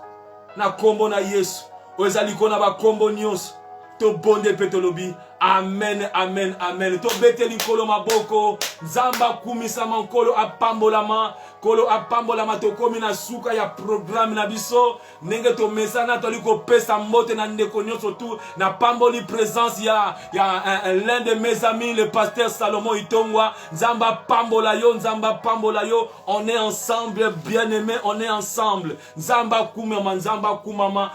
Na kombo na Yesu. O ezaliko na ba kombo nyos. To bonde petolobi. Amen, amen, amen. To beteli kolo maboko. Zamba kumisa mankolo apambolama. Kolo apambolama to komi na suka ya programme na biso. Nenge to mesana to liko pesa mote na ndeko nyoso tu. Na pamboli présence ya l'un de mes amis, le pasteur Salomon Itongwa. Zamba pambola yo. On est ensemble, bien aimé, on est ensemble. Zamba kumama, zamba kumama.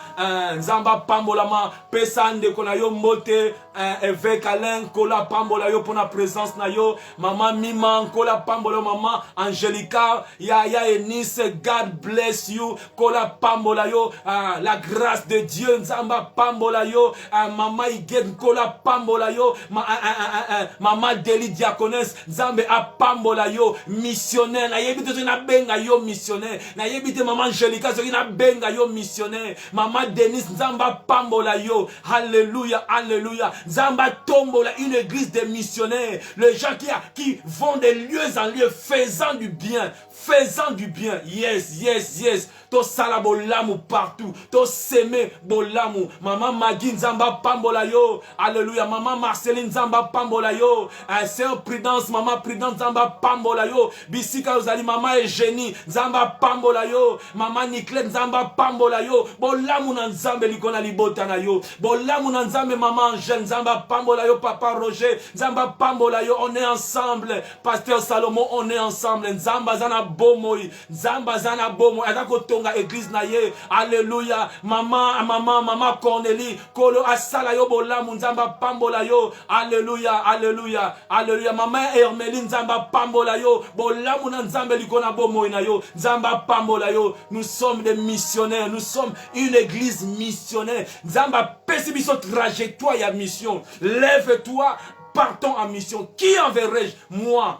Zamba pambolama. Pesa ndeko na yo mote. Avec Alain, kola pambola yo pour la présence na yo. Maman Mima, kola pambola maman Angelica, Yaya Eunice, God bless you. Kola pambola yo, la grâce de Dieu, Nzamba pambola yo. Maman Igen, kola pambola yo. Maman Deli Diaconesse, Nzambe a pambola yo. Missionnaire, na yebite na benga yo missionnaire. Na yebite maman Angelica, na benga yo missionnaire. Maman Denise, Nzamba pambola yo. Alléluia, alléluia. Nzamba Nzamba tombola, une église de missionnaires. Les gens qui vont de lieu en lieu, faisant du bien. Faisant du bien. Yes, yes, yes. To sala bolamu partout. To seme bolamu. Maman Magui Nzamba pambola yo. Alléluia. Maman Marceline Nzamba pambola yo. Sœur Prudence, Maman Prudence Nzamba pambola yo. Bisika Ozali, Maman Eugénie Nzamba pambola yo. Maman Niclette Nzamba pambola yo. Bolamu na Nzambe likona libota na yo. Bolamu na Nzambe Maman Angèle Nzamba pambola yo. Papa Roger Nzamba pambola yo. On est ensemble. Pasteur Salomon, on est ensemble. Nzamba zana bomoi. Nzamba zana bomoi. Adako tonga église na ye. Alléluia. Maman Cornélie. Kolo asala yo bolamu Nzamba pambola yo. Alléluia. Alléluia. Alléluia. Maman Hermeline Nzamba pambola yo. Bolamu na Nzambe likona bomoi na yo. Nzamba pambola yo. Nous sommes des missionnaires. Nous sommes une église missionnaire. Nzamba pesi biso trajectoire ya mission. Lève-toi. Partons en mission. Qui enverrai-je? Moi,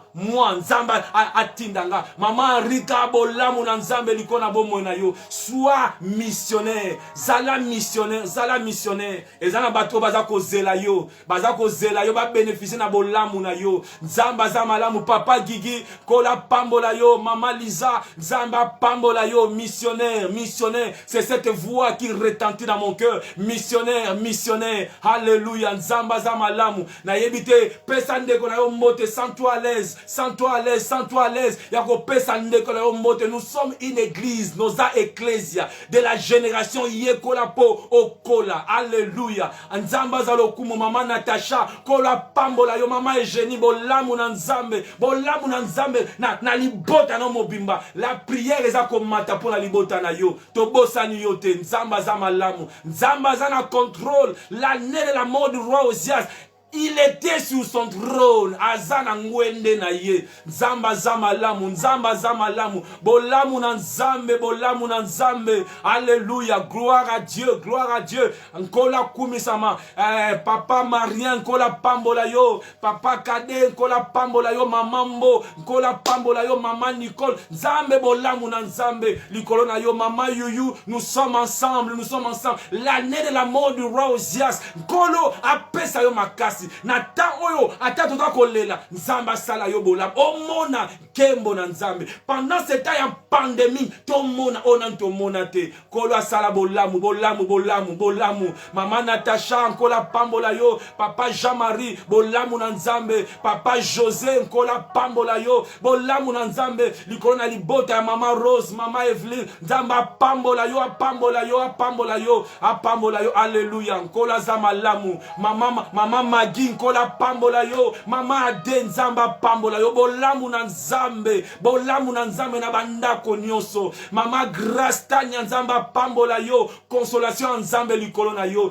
Nzamba atindanga. Maman Rika bolamu na Nzambe likona bomo na yo. Sois missionnaire. Zala missionnaire. Zala missionnaire. Ezana bato bazako zela yo. Bazako zela yo. Ba bénéficier na bolamu na yo. Nzamba za malamu. Papa Gigi. Kola pambola yo. Maman Lisa. Nzamba pambola yo. Missionnaire. Missionnaire. C'est cette voix qui retentit dans mon cœur. Missionnaire. Missionnaire. Alléluia. Nzamba za malamu. Na yebi pesa ndeko na yo mbote, sens-toi à l'aise, sens-toi à l'aise, sens-toi à l'aise. Yako pesa ndeko na yo mbote. Nous sommes une église, nos ecclésia de la génération yekola po okola. Alléluia. Nzamba za lokumu. Maman Natacha kola pambola yo. Maman Eugénie bolamu na Nzambe, bolamu na Nzambe na libota no mobimba. La prière eza komata pour la libota na yo. Tobosani yo te. Nzamba za malamu. Nzamba za na contrôle. L'année de la mort du roi Osias, il était sur son trône. Azana ngwende na ye. Nzamba zamalamu. Nzamba zamalamu. Bolamu na Nzambe. Bolamu na Nzambe. Alléluia. Gloire à Dieu. Gloire à Dieu. Nkola kumisama. Papa Marien. Nkola pambola yo. Papa Kade. Nkola pambola yo. Mamambo. Nkola pambola yo. Maman Nicole. Nzambe bolamu na Nzambe. Likolo na yo. Maman Yuyu. Nous sommes ensemble. Nous sommes ensemble. L'année de la mort du roi Osias. Nkolo apesa yo makasi. Nata oyo atatu kolela Nzamba sala yo bolam omona kembo na Nzambe pendant ce temps en pandémie tomona onan tomona te kolo sala bolamu bolamu bolamu bolamu. Maman Natacha nkola pambola yo. Papa Jean-Marie bolamu na Nzambe. Papa José nkola pambola yo bolamu na Nzambe likolo na libota ya Maman Rose. Maman Evelyn Nzamba pambola yo apambola yo apambola yo apambola yo. Alléluia. Nkola za malamu. Maman Magui nkola pambola yo. Mama Ade Nzamba pambola yo. Bolamu na Nzambe. Bolamu na Nzambe na bandako nyonso. Mama Grace Tanya Nzamba pambola yo. Consolation Nzambe likolo na yo.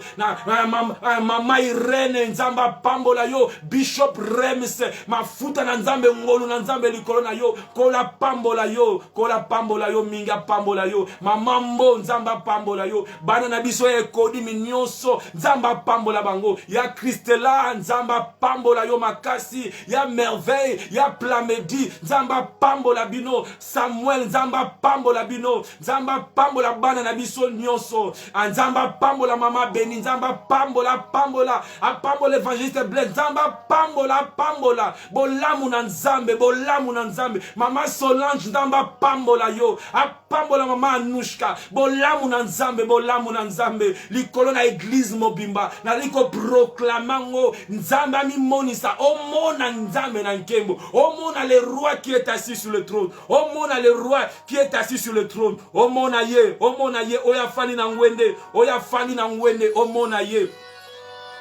Mama Irene Nzamba pambola yo. Bishop Rems mafuta na Nzambe ngolu na Nzambe likolo na yo. Kola pambola yo. Kola pambola yo. Minga pambola yo. Mama Mbo Nzamba pambola yo. Bana na biso ekodi minyonso Nzamba pambola bango. Ya Christela Nzamba pambola yo makasi. Ya Merveille. Ya Plamedi Nzamba pambola bino. Samuel Nzamba pambola bino. Nzamba pambola bana na biso nyonso. Nzamba pambola Mama Beni. Nzamba pambola pambola. Apambola évangéliste Blaise. Nzamba pambola pambola. Bolamu na Nzambe. Bolamu na Nzambe. Mama Solange Nzamba pambola yo. Apambola Mama Anushka. Bolamu na Nzambe. Bolamu na Nzambe. Likolo na église mobimba. Na liko proclamango. Nzamba mi monisa. Omona Nzambe na nkembo. Omona le roi qui est assis sur le trône. Omona le roi qui est assis sur le trône. Omona ye. Omona ye. Oya fani na ngwende. Oya fani na ngwende. Omona ye.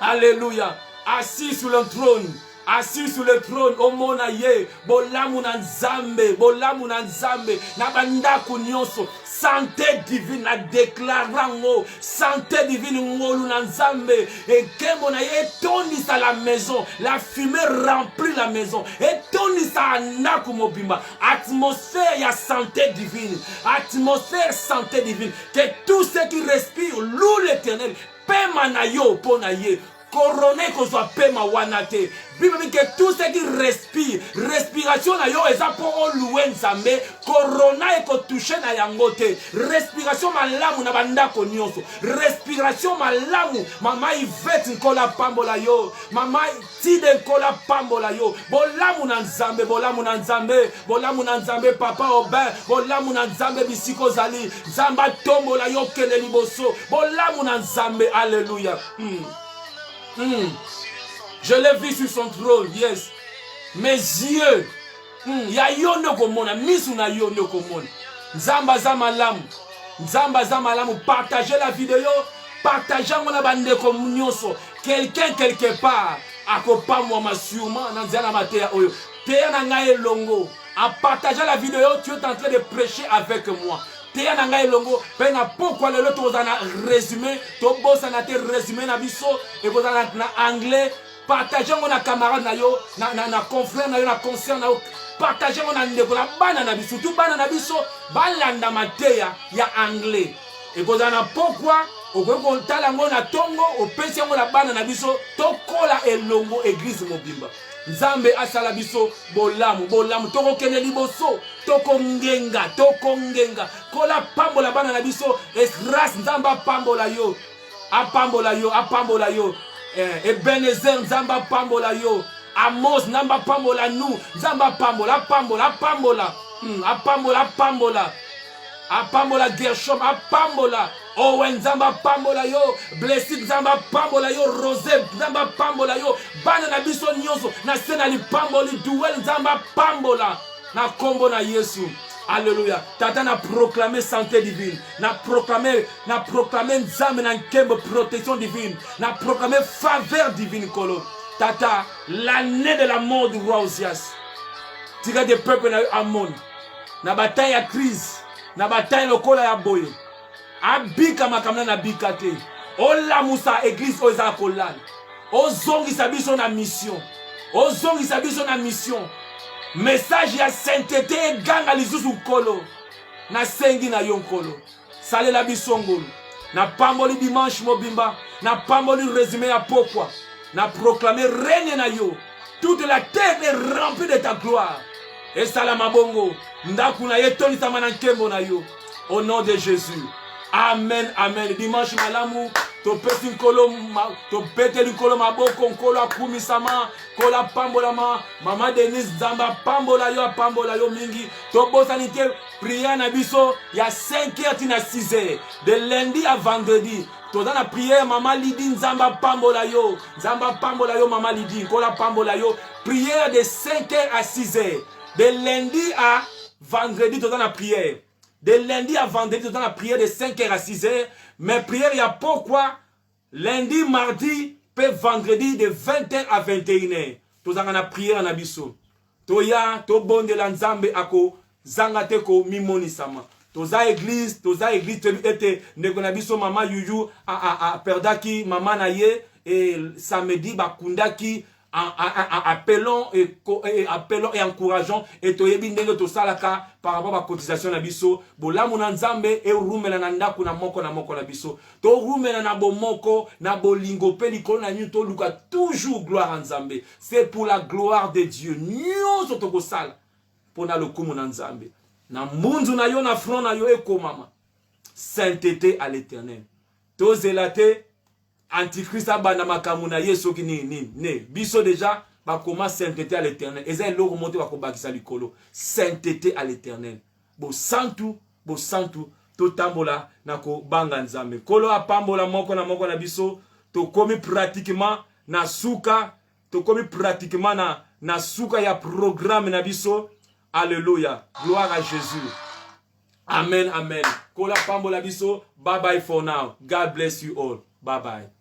Alléluia. Assis sur le trône. Assis sur le trône, omona ye. Bolamu na Nzambe. Bolamu na Nzambe. Na bandako nyonso. Santé divine na déclarango. Santé divine ngolu na Nzambe. Et kembo na ye tonisa la maison. La fumée remplit la maison. Et tonisa anaku mobimba. Atmosphère ya santé divine. Atmosphère santé divine. Que tous ceux qui respirent louent l'Éternel. Pema na yo pona ye. Couronné qu'on soit pema wanate. Bible dit que tout ce qui respire, respiration na yo eza pour louer nzambe, corona et ko toucher na yangote. Respiration malamu na bandako nyonso. Respiration malamu, mama Yvette nkola pambola yo, mama Tide nkola pambola yo. Bolamu na nzambe, bolamu na nzambe, bolamu na nzambe papa Aubin, bolamu na nzambe bisiko zali, nzamba tombola yo kele liboso, bolamu na nzambe, alléluia. Je l'ai vu sur son trône, yes. Mes yeux, ya yo no komona, misu na yo no komona. Nzamba za malamu, nzamba za malamu. Partagez la vidéo, partagez mon bande comme nyonso. Quelqu'un quelque part, akopa moi ma sûrement, nanzana matea oyo. Teya na ngai longo. En partageant la vidéo, tu es en train de prêcher avec moi. Teya na ngai longo, pena pourquoi le loto na résumé, to bossa na te résumé na biso et vous na anglais. Partagez mon camarade na yo, na confrère na yo, na concert na yo. Partagez mon ndeko na bana na biso, tout bana na biso, balanda mateya ya anglais. Et vous na pourquoi au ko tala ngona tongo, au pesi ngona bana na biso, to kola elongo église mobimba. Nzambe asala biso bolamu bolamu toko kene liboso toko ngenga kola pambola bana na biso esras nzamba pambola yo apambola yo Ebenezer nzamba pambola yo Amos nzamba pambola nu nzamba pambola apambola Gershom apambola Owen nzamba pambola yo Blessed nzamba pambola yo Rosé nzamba pambola yo bana na biso nyonso na sena li pamboli duel nzamba pambola na kombo na Yesu. Alléluia. Tata na proclamer santé divine, na proclamer nzambe na nkembo protection divine, na proclamer faveur divine kolo. Tata, l'année de la mort du roi Osias. Tira des peuples na Amon. Na bataille à crise, na bataille lokola ya boye. Abika makamna na bikate. Ola musa église oza kolala. Ozongi sabiso na mission. Ozongi sabiso na mission. Message ya sainteté ganga lizuzu kolo. Na sengi na yonkolo. Sale la bisongolo. Na pamboli dimanche mobimba. Na pamboli résumé ya pourquoi. Na proclamer règne na yo. Toute la terre est remplie de ta gloire. Et salama bongo. Ndaku na yetoni tamana nkembo na yo. Au nom de Jésus. Amen, amen. Dimanche malamu, to peti nkolo, to pete nkolo maboko, nkolo akumi sama, kola pambola mama Denise Zamba pambola yo mingi. To bosanite prière na biso, ya 5h tina 6h. De lundi à vendredi. To dans la prière, maman Lydie Zamba pambola yo maman Lydie, kola pambola yo. Prière de 5h à 6h. De lundi à vendredi, to dans la prière. De lundi à vendredi, dans la prière de 5h à 6h. Mais prière, il y a pourquoi lundi, mardi, puis vendredi de 20h à 21h. Tout ça, on a prière en abisso. Toya, to bon de l'anzambe ako, zangate ko mimoni sama. Toza église, était negonabiso mama yuyu a perdaki mama naye et samedi bakundaki appelons et encourageons et toyebi ndenge to salaka par rapport à cotisation na biso bolamu na nzambe e rumela na ndaku na moko na biso to rumela na bomoko na bolingo pe likolo na nyu to luka toujours gloire en nzambe. C'est pour la gloire de Dieu nyonso to ko sala pona lokumu na nzambe na munzu na yo na front na yo ekomama sainteté à l'Éternel. To zelate Antichrist abana makamuna yeso ki ne biso déjà ba commence sainteté à l'Éternel. Eza eloko monte ba ko bakisa likolo. Sainteté à l'Éternel. Bo santu to tambola nako banga nzambe. Kolo apambola moko na biso to komi pratiquement na suka na suka ya programme na biso. Alléluia. Gloire à Jésus. Amen, amen. Kola pambola biso. Bye bye for now. God bless you all. Bye bye.